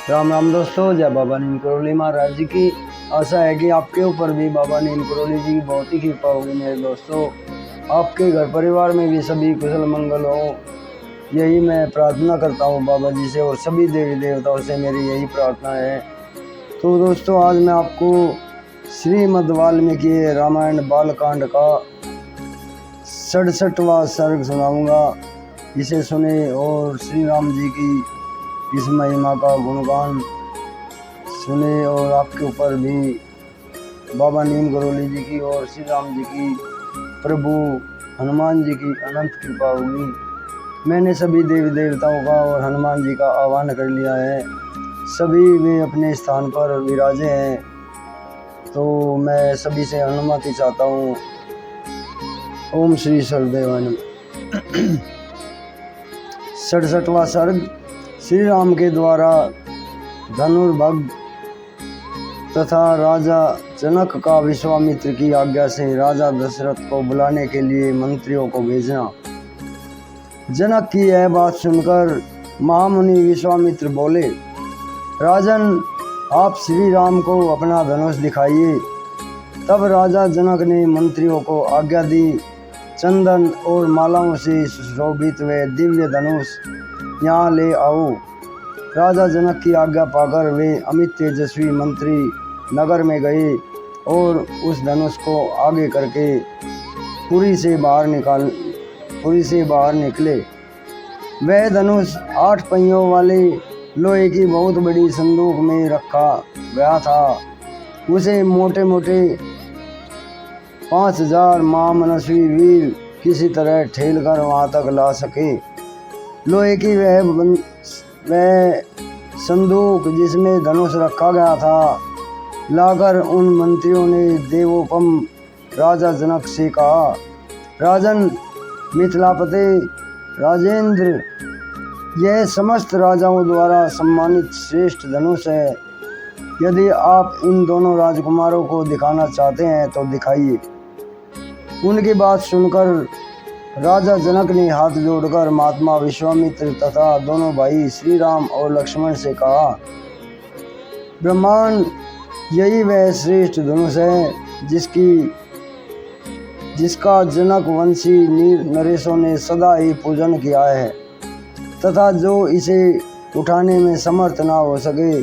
राम राम दोस्तों, जय बाबा नीम करोली महाराज जी की। आशा है कि आपके ऊपर भी बाबा नीम करोली जी की बहुत ही कृपा होगी। मेरे दोस्तों, आपके घर परिवार में भी सभी कुशल मंगल हो, यही मैं प्रार्थना करता हूँ बाबा जी से, और सभी देवी देवताओं से मेरी यही प्रार्थना है। तो दोस्तों, आज मैं आपको श्रीमद् वाल्मीकि रामायण बालकांड का 67वां सर्ग सुनाऊंगा। इसे सुने और श्री राम जी की इस महिमा का गुणगान सुने, और आपके ऊपर भी बाबा नीम करोली जी की और श्री राम जी की, प्रभु हनुमान जी की अनंत कृपा होगी। मैंने सभी देवी देवताओं का और हनुमान जी का आह्वान कर लिया है, सभी वे अपने स्थान पर विराजे हैं। तो मैं सभी से अनुमति चाहता हूँ। ओम श्री सरदेवाय नमः। 67वां सर्ग। श्री राम के द्वारा धनुर्भग तथा राजा जनक का विश्वामित्र की आज्ञा से राजा दशरथ को बुलाने के लिए मंत्रियों को भेजना। जनक की यह बात सुनकर महामुनि विश्वामित्र बोले, राजन, आप श्री राम को अपना धनुष दिखाइए। तब राजा जनक ने मंत्रियों को आज्ञा दी, चंदन और मालाओं से सुशोभित वे दिव्य धनुष यहाँ ले आओ। राजा जनक की आज्ञा पाकर वे अमित तेजस्वी मंत्री नगर में गए और उस धनुष को आगे करके पुरी से बाहर निकले। वह धनुष 8 पहियों वाले लोहे की बहुत बड़ी संदूक में रखा गया था। उसे मोटे मोटे 5000 महामनस्वी वीर किसी तरह ठेल कर वहाँ तक ला सके। लोहे की वह संदूक जिसमें धनुष रखा गया था लाकर उन मंत्रियों ने देवोपम राजा जनक से कहा, राजन मिथिलापति राजेंद्र, यह समस्त राजाओं द्वारा सम्मानित श्रेष्ठ धनुष है। यदि आप इन दोनों राजकुमारों को दिखाना चाहते हैं तो दिखाइए। उनकी बात सुनकर राजा जनक ने हाथ जोड़कर महात्मा विश्वामित्र तथा दोनों भाई श्री राम और लक्ष्मण से कहा, ब्रह्मांड यही वह श्रेष्ठ धनुष है जिसका जनक वंशी नरेशों ने सदा ही पूजन किया है, तथा जो इसे उठाने में समर्थ ना हो सके,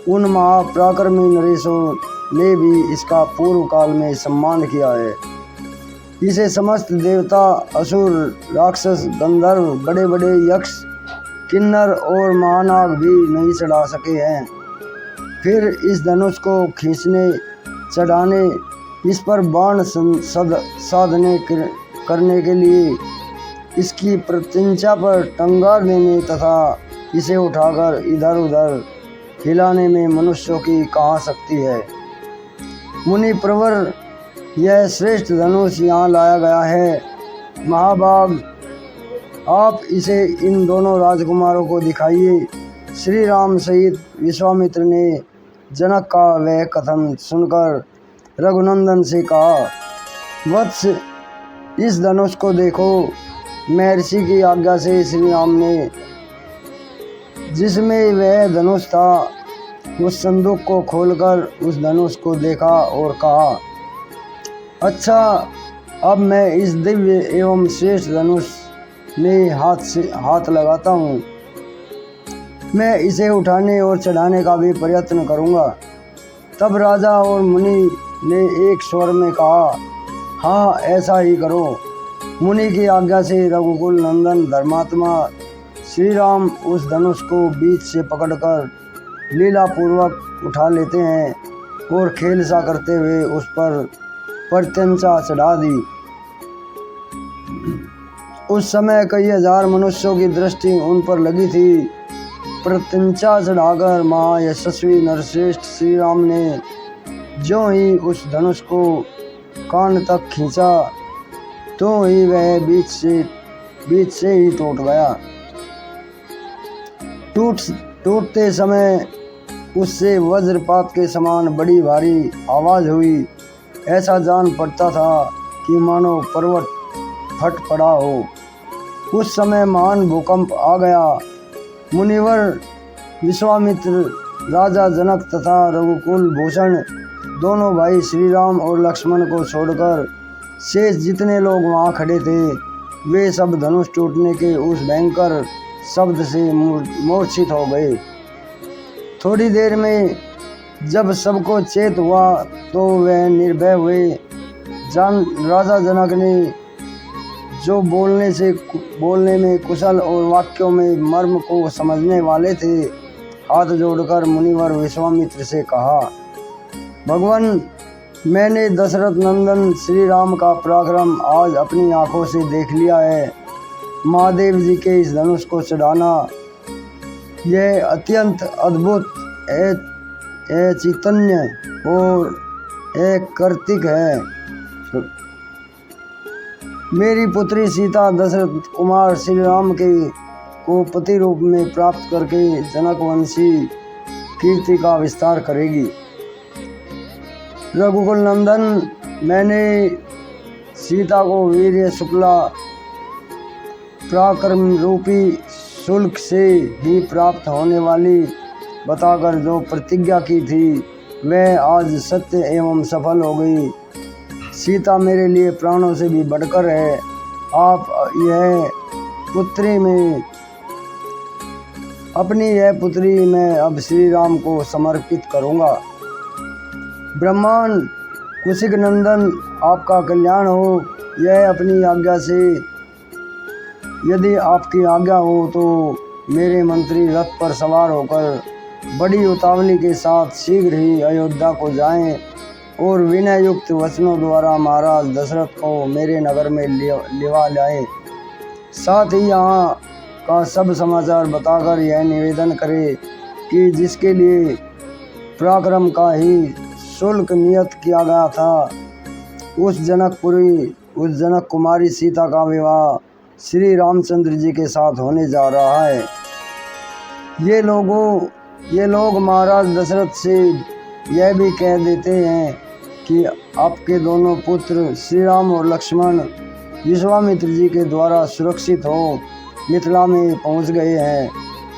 उन महापराक्रमी नरेशों ने भी इसका पूर्व काल में सम्मान किया है। इसे समस्त देवता, असुर, राक्षस, गंधर्व, बड़े बड़े यक्ष, किन्नर और महानाग भी नहीं चढ़ा सके हैं। फिर इस धनुष को खींचने, चढ़ाने, इस पर बाण साधने करने के लिए, इसकी प्रत्यंचा पर टंगार देने तथा इसे उठाकर इधर उधर हिलाने में मनुष्यों की कहाँ शक्ति है। मुनि प्रवर, यह श्रेष्ठ धनुष यहाँ लाया गया है। महाभाग, आप इसे इन दोनों राजकुमारों को दिखाइए। श्री राम सहित विश्वामित्र ने जनक का वह कथन सुनकर रघुनंदन से कहा, वत्स, इस धनुष को देखो। महर्षि की आज्ञा से श्री राम ने जिसमें वह धनुष था उस संदूक को खोलकर उस धनुष को देखा और कहा, अच्छा, अब मैं इस दिव्य एवं श्रेष्ठ धनुष में हाथ लगाता हूँ। मैं इसे उठाने और चढ़ाने का भी प्रयत्न करूँगा। तब राजा और मुनि ने एक स्वर में कहा, हाँ, ऐसा ही करो। मुनि की आज्ञा से रघुकुल नंदन धर्मात्मा श्री राम उस धनुष को बीच से पकड़कर लीलापूर्वक उठा लेते हैं और खेल सा करते हुए उस पर प्रत्यंचा चढ़ा दी। उस समय कई हजार मनुष्यों की दृष्टि उन पर लगी थी। प्रत्यंचा चढ़ाकर महायशस्वी नरश्रेष्ठ श्री राम ने जो ही उस धनुष को कान तक खींचा तो ही वह बीच से ही टूट गया। टूटते समय उससे वज्रपात के समान बड़ी भारी आवाज़ हुई। ऐसा जान पड़ता था कि मानो पर्वत फट पड़ा हो। उस समय महान भूकंप आ गया। मुनिवर विश्वामित्र, राजा जनक तथा रघुकुल भूषण दोनों भाई श्री राम और लक्ष्मण को छोड़कर शेष जितने लोग वहाँ खड़े थे वे सब धनुष टूटने के उस भयंकर शब्द से मूर्छित हो गए। थोड़ी देर में जब सबको चेत हुआ तो वह निर्भय हुए। राजा जनक ने जो बोलने में कुशल और वाक्यों में मर्म को समझने वाले थे, हाथ जोड़कर मुनिवर विश्वामित्र से कहा, भगवान, मैंने दशरथ नंदन श्री राम का पराक्रम आज अपनी आंखों से देख लिया है। महादेव जी के इस धनुष को चढ़ाना यह अत्यंत अद्भुत चैतन्य और एक कर्तिक है। मेरी पुत्री सीता दशरथ कुमार श्री राम को पति रूप में प्राप्त करके जनक वंशी कीर्ति का विस्तार करेगी। रघुकुल नंदन, मैंने सीता को वीर्य शुक्ला पराक्रम रूपी शुल्क से ही प्राप्त होने वाली बताकर जो प्रतिज्ञा की थी वह आज सत्य एवं सफल हो गई। सीता मेरे लिए प्राणों से भी बढ़कर है। अपनी यह पुत्री मैं अब श्री राम को समर्पित करूंगा। ब्रह्मांड कुशिक नंदन, आपका कल्याण हो। यह अपनी आज्ञा से, यदि आपकी आज्ञा हो तो मेरे मंत्री रथ पर सवार होकर बड़ी उतावली के साथ शीघ्र ही अयोध्या को जाएं और विनय युक्त वचनों द्वारा महाराज दशरथ को मेरे नगर में लिवा लाएं। साथ ही यहाँ का सब समाचार बताकर यह निवेदन करें कि जिसके लिए पराक्रम का ही शुल्क नियत किया गया था, उस जनक कुमारी सीता का विवाह श्री रामचंद्र जी के साथ होने जा रहा है। ये लोग महाराज दशरथ से यह भी कह देते हैं कि आपके दोनों पुत्र श्री राम और लक्ष्मण विश्वामित्र जी के द्वारा सुरक्षित हो मिथिला में पहुंच गए हैं।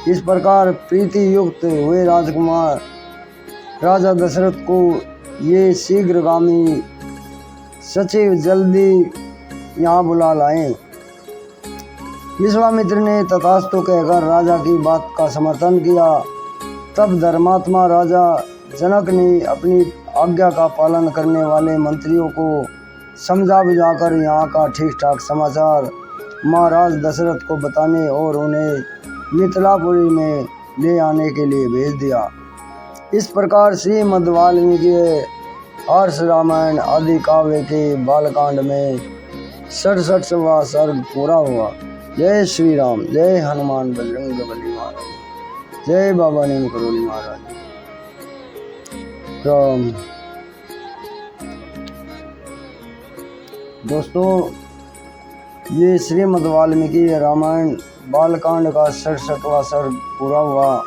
इस प्रकार प्रीति युक्त हुए राजकुमार राजा दशरथ को ये शीघ्रगामी सचिव जल्दी यहाँ बुला लाएं। विश्वामित्र ने तथास्तु कहकर राजा की बात का समर्थन किया। तब धर्मात्मा राजा जनक ने अपनी आज्ञा का पालन करने वाले मंत्रियों को समझा बुझाकर यहाँ का ठीक ठाक समाचार महाराज दशरथ को बताने और उन्हें मिथिलापुरी में ले आने के लिए भेज दिया। इस प्रकार श्रीमद् वाल्मीकि हर्ष रामायण आदि काव्य के बालकांड में 67वां सर्ग पूरा हुआ। जय श्री राम, जय हनुमान बजरंग बली महाराज, जय बाबा नीम करोली महाराज। राम दोस्तों, ये श्रीमद् वाल्मीकि रामायण बालकांड का 67वां सर्ग पूरा हुआ।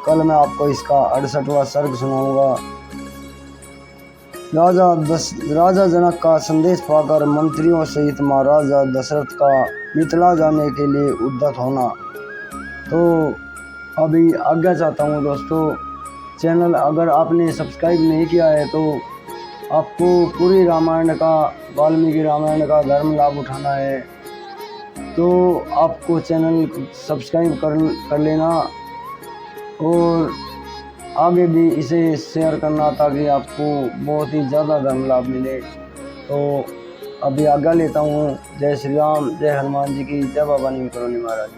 कल मैं आपको इसका 68वां सर्ग सुनाऊंगा। राजा जनक का संदेश पाकर मंत्रियों सहित महाराजा दशरथ का मिथिला जाने के लिए उद्यत होना। तो अभी आज्ञा चाहता हूँ दोस्तों, चैनल अगर आपने सब्सक्राइब नहीं किया है तो आपको पूरी वाल्मीकि रामायण का धर्म लाभ उठाना है, तो आपको चैनल सब्सक्राइब कर लेना और आगे भी इसे शेयर करना ताकि आपको बहुत ही ज़्यादा धर्म लाभ मिले। तो अभी आज्ञा लेता हूँ। जय श्री राम, जय हनुमान जी की, जय बाबा नीम करोली महाराज।